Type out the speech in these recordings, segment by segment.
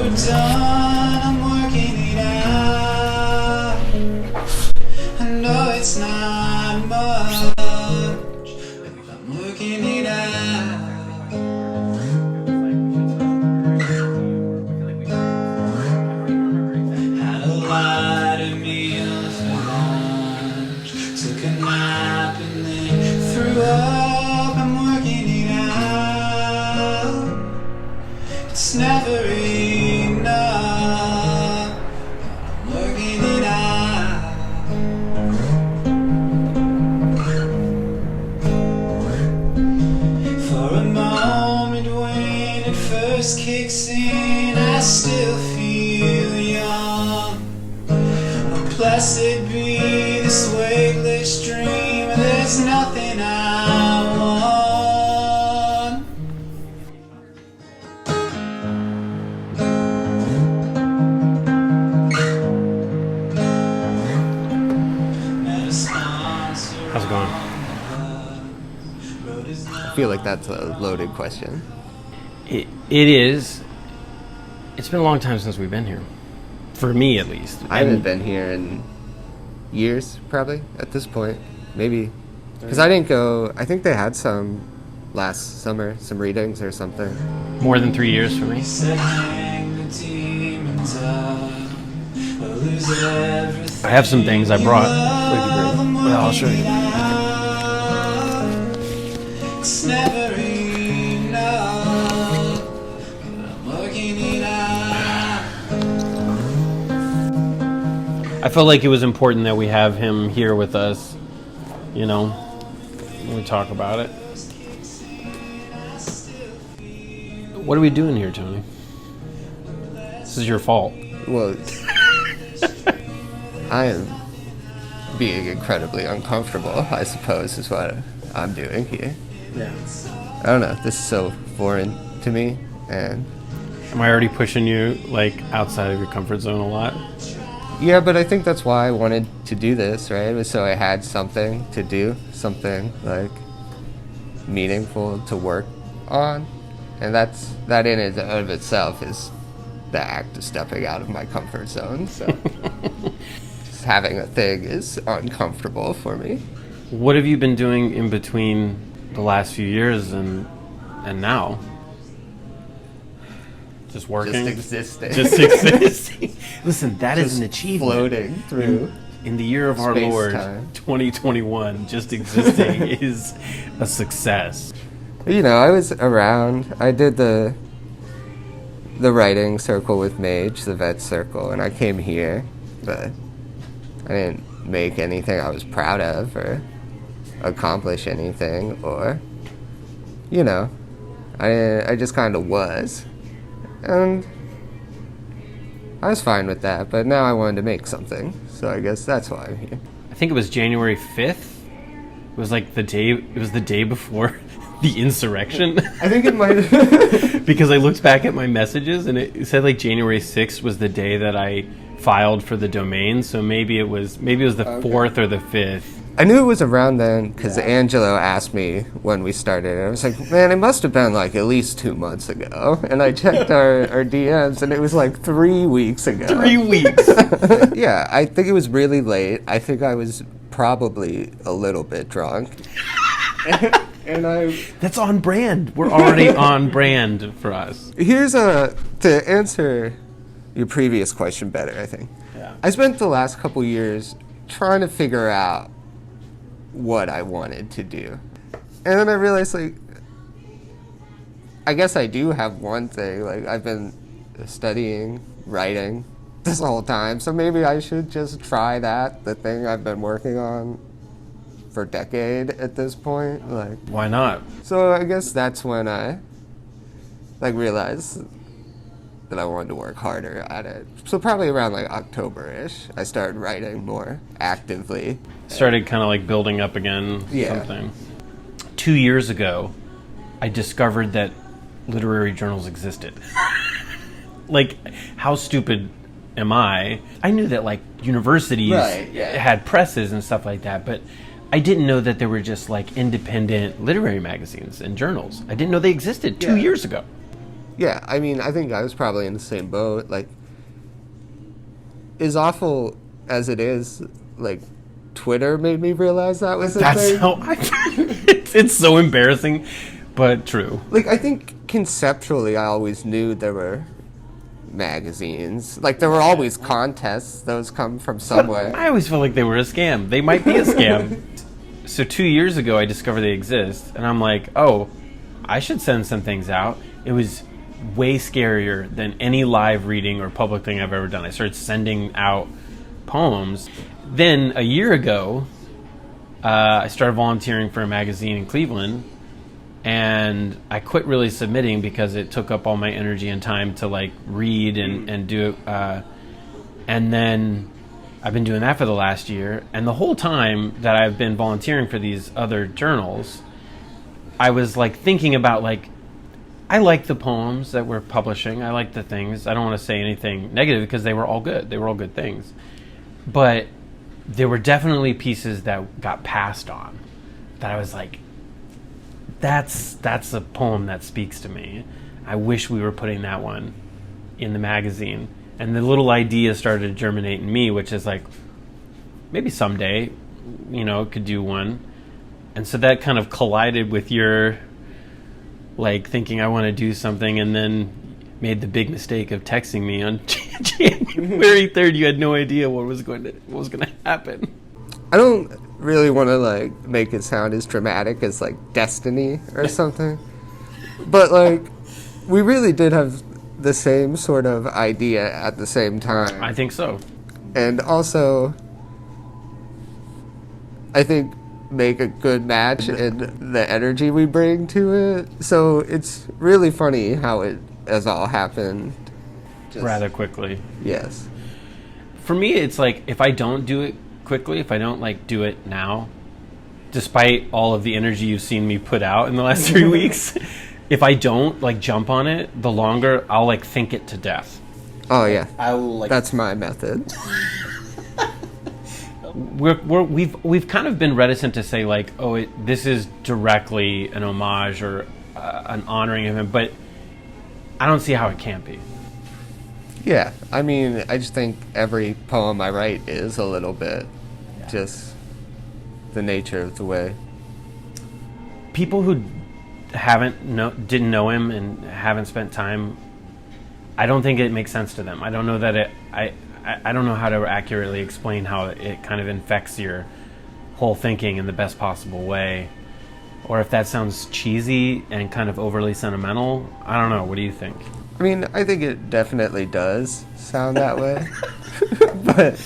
we're done, I'm working it out. I know it's not much, but I'm working it out. Had a lot of meals for lunch, took a nap and then threw up. I'm working it out. It's never enough. I'm working it out. For a moment when it first kicks in, I still feel young. Oh, blessed be this weightless dream. There's nothing I want. How's it going? I feel like that's a loaded question. It is. It's been a long time since we've been here. For me, at least. I haven't been here in years, probably, at this point. Maybe. Because I didn't go... I think they had some last summer, some readings or something. More than 3 years for me. I have some things I brought. Yeah, I'll show you. It's never enough. I'm working it out. I felt like it was important that we have him here with us, you know, when we talk about it. What are we doing here, Tony? This is your fault. Well, I am being incredibly uncomfortable, I suppose, is what I'm doing here. Yeah. I don't know. This is so foreign to me, and... Am I already pushing you, like, outside of your comfort zone a lot? Yeah, but I think that's why I wanted to do this, right? It was so I had something to do, something, like, meaningful to work on. And that in and of itself is the act of stepping out of my comfort zone, so... Just having a thing is uncomfortable for me. What have you been doing in between the last few years and now? Just working? Just existing. Just existing. Listen, that is an achievement. Floating through. In the year of our Lord, time. 2021, just existing is a success. You know, I was around. I did the writing circle with Mage, the vet circle, and I came here, but I didn't make anything I was proud of or accomplish anything, or, you know, I just kind of was. And I was fine with that, but now I wanted to make something, so I guess that's why I'm here. I think it was January 5th. It was like the day before the insurrection. I think it might have. Because I looked back at my messages and it said like January 6th was the day that I filed for the domain, so maybe it was the 4th or the 5th. I knew it was around then because Angelo asked me when we started. I was like, man, it must have been like at least 2 months ago. And I checked our DMs and it was like 3 weeks ago. 3 weeks. Yeah, I think it was really late. I think I was probably a little bit drunk. That's on brand. We're already on brand for us. Here's to answer your previous question better, I think. Yeah. I spent the last couple years trying to figure out what I wanted to do. And then I realized, like, I guess I do have one thing. Like, I've been studying writing this whole time, so maybe I should just try that, the thing I've been working on for a decade at this point. Like, why not? So I guess that's when I, like, realized that I wanted to work harder at it. So probably around, like, October-ish, I started writing more actively. Started kind of, like, building up again, something. 2 years ago, I discovered that literary journals existed. Like, how stupid am I? I knew that, like, universities had presses and stuff like that, but I didn't know that there were just, like, independent literary magazines and journals. I didn't know they existed 2 years ago. Yeah, I mean, I think I was probably in the same boat. Like, as awful as it is, like, Twitter made me realize that was a thing. It's so embarrassing, but true. Like, I think conceptually I always knew there were magazines. Like, there were always contests. Those come from somewhere. I always felt like they were a scam. They might be a scam. So 2 years ago, I discovered they exist, and I'm like, oh, I should send some things out. It was way scarier than any live reading or public thing I've ever done. I started sending out poems. Then a year ago, I started volunteering for a magazine in Cleveland, and I quit really submitting because it took up all my energy and time to like read and do it. And then I've been doing that for the last year. And the whole time that I've been volunteering for these other journals, I was like thinking about like, I like the poems that we're publishing. I like the things. I don't want to say anything negative because they were all good. They were all good things. But there were definitely pieces that got passed on that I was like, that's a poem that speaks to me. I wish we were putting that one in the magazine. And the little idea started to germinate in me, which is like, maybe someday, could do one. And so that kind of collided with your, like, thinking I want to do something, and then made the big mistake of texting me on January 3rd. You had no idea what was going to happen. I don't really want to, like, make it sound as dramatic as, like, destiny or something. But, like, we really did have the same sort of idea at the same time. I think so. And also, I think make a good match in the energy we bring to it. So it's really funny how it has all happened. Rather quickly. Yes. For me, it's like, if I don't do it quickly, if I don't like do it now, despite all of the energy you've seen me put out in the last 3 weeks, if I don't like jump on it, the longer I'll like think it to death. Oh yeah, I'll that's my method. We've kind of been reticent to say like, oh, this is directly an homage or an honoring of him, but I don't see how it can't be. Yeah, I mean, I just think every poem I write is a little bit just the nature of the way. People who didn't know him and haven't spent time, I don't think it makes sense to them. I don't know that I don't know how to accurately explain how it kind of infects your whole thinking in the best possible way. Or if that sounds cheesy and kind of overly sentimental, I don't know. What do you think? I mean, I think it definitely does sound that way. But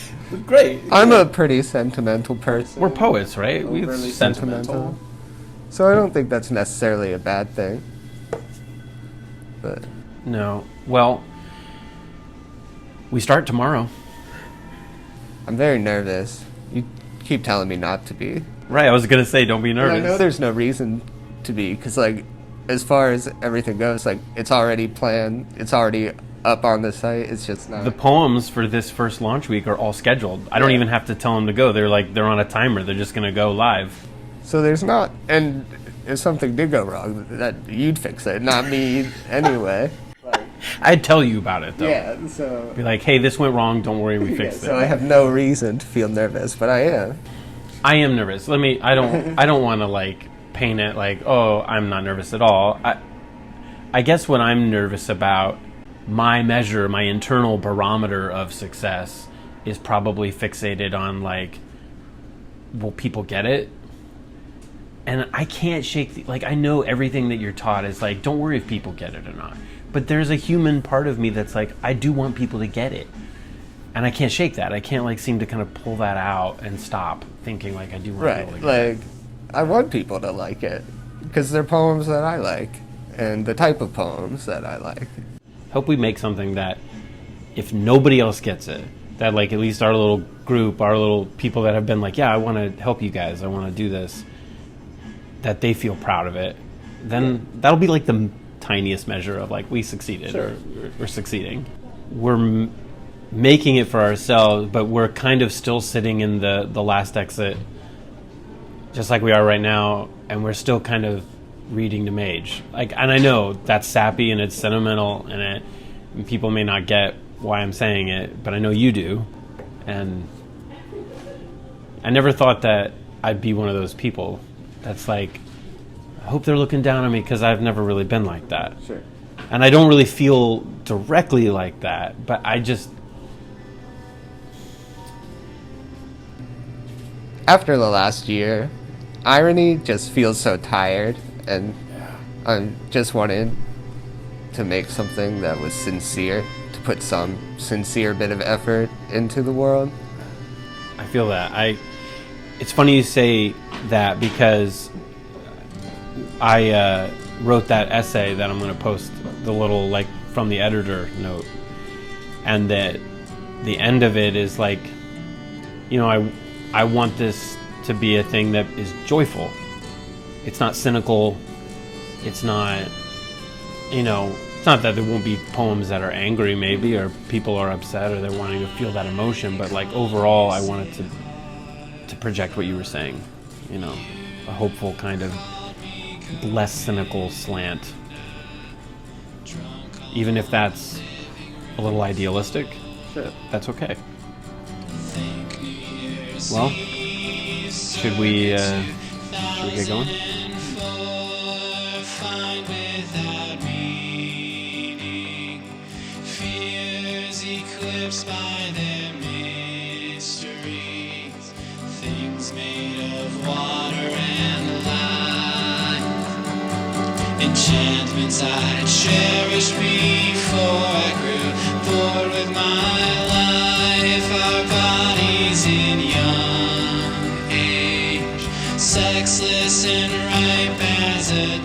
great. I'm a pretty sentimental person. We're poets, right? We're sentimental. So I don't think that's necessarily a bad thing. But no. Well, we start tomorrow. I'm very nervous. You keep telling me not to be. Right, I was going to say, don't be nervous. And I know there's no reason to be, because, like, as far as everything goes, like, it's already planned. It's already up on the site. It's just not. The poems for this first launch week are all scheduled. I don't even have to tell them to go. They're on a timer. They're just going to go live. So there's not, and if something did go wrong, that you'd fix it, not me anyway. I'd tell you about it, though. Yeah, so be like, hey, this went wrong. Don't worry, we fixed it. So I have no reason to feel nervous, but I am. I am nervous. I don't want to like paint it like, oh, I'm not nervous at all. I guess what I'm nervous about, my internal barometer of success is probably fixated on like, will people get it? And I can't shake I know everything that you're taught is like, don't worry if people get it or not. But there's a human part of me that's like, I do want people to get it. And I can't shake that. I can't like seem to kind of pull that out and stop thinking like I do want people to get it. Like, I want people to like it because they're poems that I like and the type of poems that I like. Hope we make something that if nobody else gets it, that like at least our little group, our little people that have been like, yeah, I want to help you guys, I want to do this, that they feel proud of it. Then that'll be like the tiniest measure of like we succeeded. Sure. Or we're succeeding. We're making it for ourselves, but we're kind of still sitting in the last exit, just like we are right now, and we're still kind of reading to Mage. Like, and I know that's sappy and it's sentimental, and people may not get why I'm saying it, but I know you do. And I never thought that I'd be one of those people that's like, I hope they're looking down on me, because I've never really been like that. Sure. And I don't really feel directly like that, but I just... After the last year, irony just feels so tired, and I just wanted to make something that was sincere, to put some sincere bit of effort into the world. I feel that. It's funny you say that, because I wrote that essay that I'm going to post, the little, like, from the editor note, and that the end of it is like, you know, I want this to be a thing that is joyful. It's not cynical. It's not, you know, it's not that there won't be poems that are angry maybe, or people are upset, or they're wanting to feel that emotion, but like overall I wanted to project what you were saying, you know, a hopeful kind of less cynical slant. Even if that's a little idealistic, Sure. that's okay. Well, should we get going? Eclipsed by their mysteries, things made of water and light, enchantments I cherished before I grew bored with my life. Our bodies in young age, sexless and ripe as a